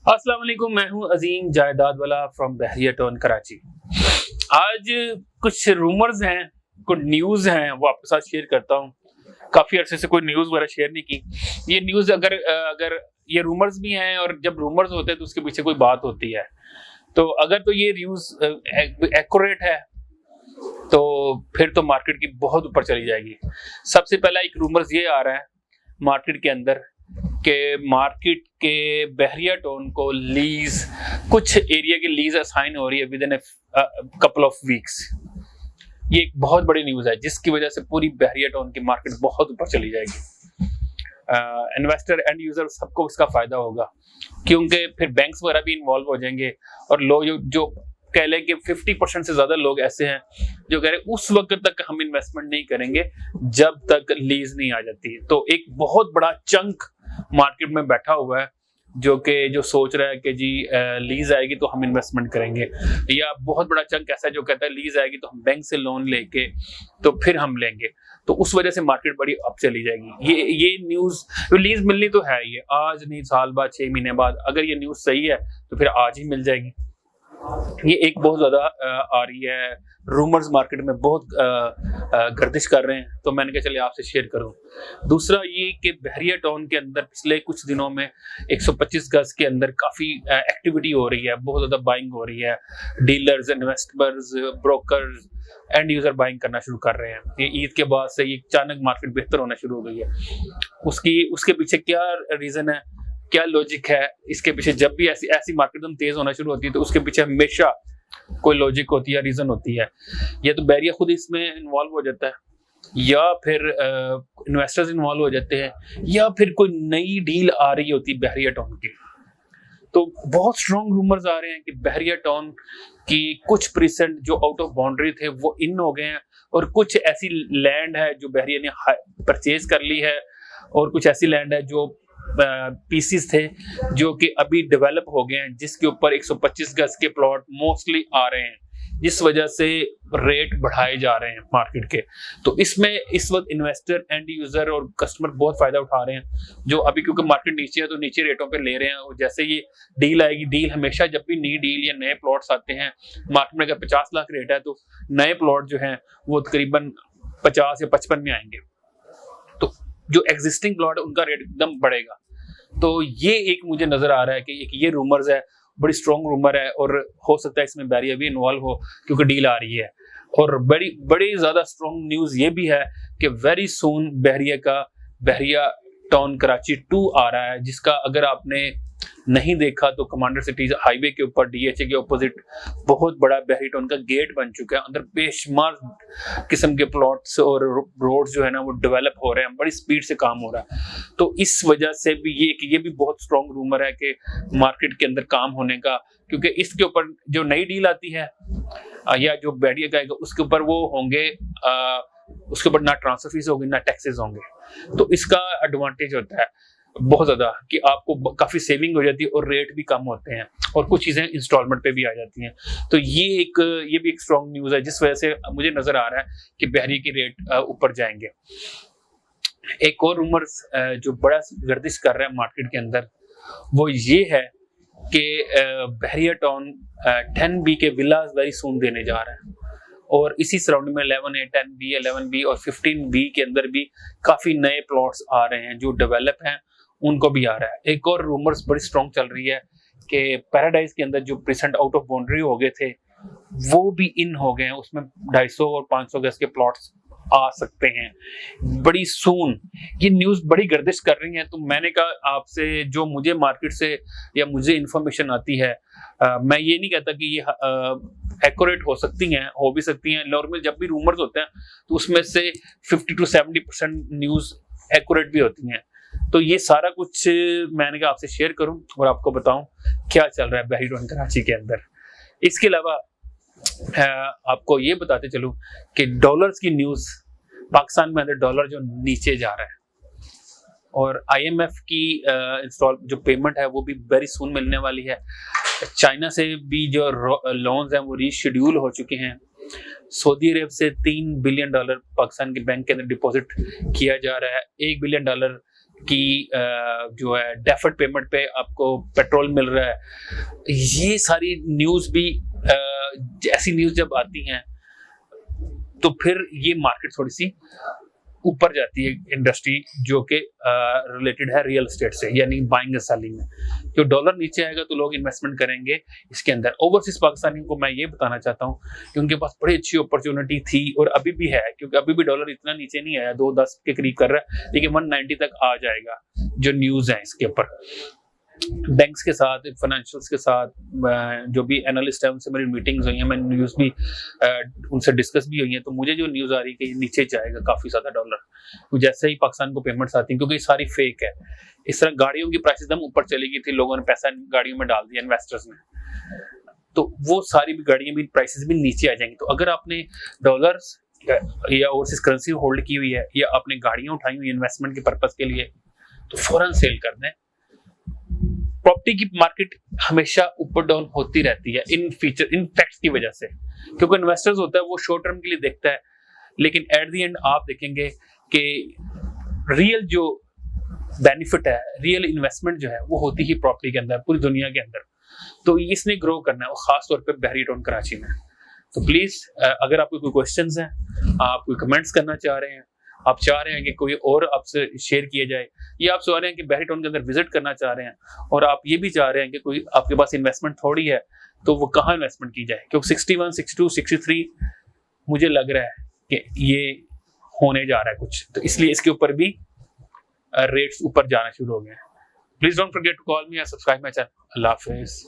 अस्सलाम वालेकुम, मैं हूं अजीम जायदाद वाला फ्रॉम बहरिया टाउन कराची। आज कुछ रूमर्स हैं, कुछ न्यूज़ हैं, वो आपके साथ शेयर करता हूं। काफ़ी अरसे से कोई न्यूज़ वगैरह शेयर नहीं की। ये न्यूज़ अगर ये रूमर्स भी हैं और जब रूमर्स होते हैं तो उसके पीछे कोई बात होती है। तो अगर तो ये न्यूज़ एक्यूरेट है तो फिर तो मार्केट की बहुत ऊपर चली जाएगी। सबसे पहला एक रूमर्स ये आ रहा है मार्केट के अंदर के मार्केट के बहरिया टाउन को लीज, कुछ एरिया की लीज असाइन हो रही है with in couple of weeks. ये एक बहुत बड़ी न्यूज़ है जिसकी वजह से पूरी बहरिया टाउन की मार्केट बहुत ऊपर चली जाएगी। इन्वेस्टर एंड यूजर सबको इसका फायदा होगा क्योंकि फिर बैंक्स वगैरह भी इन्वॉल्व हो जाएंगे और लोग जो कह लें कि 50% से ज्यादा लोग ऐसे हैं जो कह रहे हैं उस वक्त तक हम इन्वेस्टमेंट नहीं करेंगे जब तक लीज नहीं आ जाती। तो एक बहुत बड़ा चंक मार्केट में बैठा हुआ है जो सोच रहा है कि जी लीज आएगी तो हम इन्वेस्टमेंट करेंगे, या बहुत बड़ा चंक ऐसा जो कहता है लीज आएगी तो हम बैंक से लोन लेके तो फिर हम लेंगे। तो उस वजह से मार्केट बड़ी अप चली जाएगी। ये न्यूज लीज मिलनी तो है, ये आज नहीं साल बाद 6 महीने बाद अगर ये न्यूज सही है तो फिर आज ही मिल जाएगी। ये एक बहुत ज्यादा आ रही है, रूमर्स मार्केट में बहुत गर्दिश कर रहे हैं, तो मैंने कहा चलिए आपसे शेयर करूं। दूसरा ये कि बहरिया टाउन के अंदर पिछले कुछ दिनों में 125 गज के अंदर काफी एक्टिविटी हो रही है, बहुत ज्यादा बाइंग हो रही है। Dealers, investors, brokers, and user buying करना शुरू कर रहे हैं। ये ईद के बाद से ये अचानक मार्केट बेहतर होना शुरू हो गई है। उसके पीछे क्या रीजन है, क्या लॉजिक है इसके पीछे? जब भी ऐसी मार्केट एकदम तेज होना शुरू होती है तो उसके पीछे हमेशा कोई लॉजिक होती है, रीजन होती है। या तो बैरिया खुद इसमें इन्वॉल्व हो जाता है, या फिर इन्वेस्टर्स इन्वॉल्व हो जाते हैं, या फिर कोई नई डील आ रही होती है बहरिया टाउन की। तो बहुत स्ट्रॉन्ग रूमर्स आ रहे हैं कि बहरिया टाउन की कुछ परसेंट जो आउट ऑफ बाउंड्री थे वो इन हो गए हैं, और कुछ ऐसी लैंड है जो बहरिया ने परचेज कर ली है, और कुछ ऐसी लैंड है जो पीसीस थे जो कि अभी डेवलप हो गए हैं, जिसके ऊपर 125 गज के प्लॉट मोस्टली आ रहे हैं, जिस वजह से रेट बढ़ाए जा रहे हैं मार्केट के। तो इसमें इस वक्त इन्वेस्टर, एंड यूजर और कस्टमर बहुत फायदा उठा रहे हैं, जो अभी क्योंकि मार्केट नीचे है तो नीचे रेटों पे ले रहे हैं। और जैसे ये डील आएगी, डील हमेशा जब भी नई डील या नए प्लॉट्स आते हैं मार्केट में, अगर 50 लाख रेट है तो नए प्लॉट जो है वो तकरीबन 50 या 55 में आएंगे। तो जो एग्जिस्टिंग प्लॉट है उनका रेट एकदम बढ़ेगा। तो ये एक मुझे नजर आ रहा है कि एक ये रूमर्स है, बड़ी स्ट्रॉन्ग रूमर है, और हो सकता है इसमें बैरिया भी इन्वॉल्व हो क्योंकि डील आ रही है। और बड़ी बड़ी ज्यादा स्ट्रॉन्ग न्यूज ये भी है कि वेरी सून बहरिया टाउन कराची 2 आ रहा है, जिसका अगर आपने नहीं देखा तो कमांडर सिटीज हाईवे के ऊपर डीएचए के ऑपोजिट बहुत बड़ा बहरिया टाउन का गेट बन चुका है। अंदर बेशुमार किस्म के प्लॉट्स और रोड्स जो है ना वो डेवलप हो रहे हैं, बड़ी स्पीड से काम हो रहा है। तो इस वजह से भी ये भी बहुत स्ट्रॉन्ग रूमर है कि मार्केट के अंदर काम होने का, क्योंकि इसके ऊपर जो नई डील आती है या जो बैरिया का आएगा उसके ऊपर वो होंगे, उसके ऊपर ना ट्रांसफर फीस होगी ना टैक्सेस होंगे। तो इसका एडवांटेज होता है बहुत ज्यादा कि आपको काफी सेविंग हो जाती है और रेट भी कम होते हैं, और कुछ चीजें इंस्टॉलमेंट पे भी आ जाती हैं। तो ये भी एक स्ट्रॉन्ग न्यूज है जिस वजह से मुझे नजर आ रहा है कि बहरिया की रेट ऊपर जाएंगे। एक और रूमर्स जो बड़ा गर्दिश कर रहा है मार्केट के अंदर वो ये है कि बहरिया टाउन 10B के विलास वेरी सून देने जा रहा है, और इसी सराउंडिंग में 11A, 10B, 11B और 15B के अंदर भी काफी नए प्लॉट्स आ रहे हैं जो डेवलप हैं, उनको भी आ रहा है। एक और रूमर्स बड़ी स्ट्रॉन्ग चल रही है कि पैराडाइज के अंदर जो परसेंट आउट ऑफ बाउंड्री हो गए थे वो भी इन हो गए हैं, उसमें 250 और 500 गज के प्लॉट्स आ सकते हैं बड़ी सून। ये न्यूज बड़ी गर्दिश कर रही है, तो मैंने कहा आपसे जो मुझे मार्केट से या मुझे इंफॉर्मेशन आती है, मैं ये नहीं कहता कि ये एक्यूरेट हो सकती हैं, हो भी सकती हैं। नॉर्मल जब भी रूमर्स होते हैं तो उसमें से 50 to 70% न्यूज एक्यूरेट भी होती हैं। तो ये सारा कुछ मैंने कहा आपसे शेयर करूं और आपको बताऊं क्या चल रहा है बहरिया टाउन कराची के अंदर। इसके अलावा आपको ये बताते चलूं कि डॉलर्स की न्यूज, पाकिस्तान में अंदर डॉलर जो नीचे जा रहा है, और आईएमएफ की इंस्टॉल जो पेमेंट है वो भी वेरी सून मिलने वाली है। चाइना से भी जो लोन्स हैं वो रीशेड्यूल हो चुके हैं। सऊदी अरब से $3 बिलियन पाकिस्तान के बैंक के अंदर डिपॉजिट किया जा रहा है। $1 बिलियन कि जो है डेफर्ड पेमेंट पे आपको पेट्रोल मिल रहा है, ये सारी न्यूज़ भी ऐसी न्यूज़ जब आती हैं तो फिर ये मार्केट थोड़ी सी ऊपर जाती है, इंडस्ट्री जो कि रिलेटेड है रियल एस्टेट से, यानी बाइंग एंड सेलिंग में। जो डॉलर नीचे आएगा तो लोग इन्वेस्टमेंट करेंगे इसके अंदर। ओवरसीज पाकिस्तानियों को मैं ये बताना चाहता हूँ कि उनके पास बड़ी अच्छी अपॉर्चुनिटी थी और अभी भी है, क्योंकि अभी भी डॉलर इतना नीचे नहीं आया, 2.10 के करीब कर रहा है, लेकिन 190 तक आ जाएगा। जो न्यूज़ है इसके ऊपर बैंक्स के साथ, फाइनेंशियल्स के साथ, जो भी एनालिस्ट है उनसे मेरी मीटिंग्स हुई हैं, मैं न्यूज़ भी उनसे डिस्कस भी हुई है। तो मुझे जो न्यूज़ आ रही है कि नीचे जाएगा काफ़ी ज़्यादा डॉलर, तो जैसे ही पाकिस्तान को पेमेंट्स आती हैं, क्योंकि ये सारी फेक है। इस तरह गाड़ियों की प्राइस एकदम ऊपर चली गई थी, लोगों ने पैसा गाड़ियों में डाल दिया, इन्वेस्टर्स ने, तो वो सारी भी गाड़ियां भी प्राइसेस भी नीचे आ जाएंगी। तो अगर आपने डॉलर्स या ओवरसीज करेंसी होल्ड की हुई है या आपने गाड़ियां उठाई हुई इन्वेस्टमेंट के पर्पस के लिए, तो फौरन सेल कर दें। प्रॉपर्टी की मार्केट हमेशा ऊपर डाउन होती रहती है इन फैक्ट्स की वजह से, क्योंकि इन्वेस्टर्स होता है वो शॉर्ट टर्म के लिए देखता है, लेकिन एट द एंड आप देखेंगे कि रियल जो बेनिफिट है, रियल इन्वेस्टमेंट जो है वो होती ही प्रॉपर्टी के अंदर, पूरी दुनिया के अंदर। तो इसने ग्रो करना है, वो खास तौर पे बहरिया टाउन कराची में। तो प्लीज अगर आपको कोई क्वेश्चंस हैं, आप कोई कमेंट्स करना चाह रहे हैं, आप चाह रहे हैं कि कोई और आपसे शेयर किया जाए, या आप चाह रहे हैं कि बहरिया टाउन के अंदर विजिट करना चाह रहे हैं, और आप ये भी चाह रहे हैं कि कोई आपके पास इन्वेस्टमेंट थोड़ी है तो वो कहाँ इन्वेस्टमेंट की जाए, क्योंकि 61, 62, 63 मुझे लग रहा है कि ये होने जा रहा है कुछ, तो इसलिए इसके ऊपर भी रेट्स ऊपर जाना शुरू हो गए हैं। Please don't forget to call me या सब्सक्राइब माय चैनल। अल्लाह हाफिज।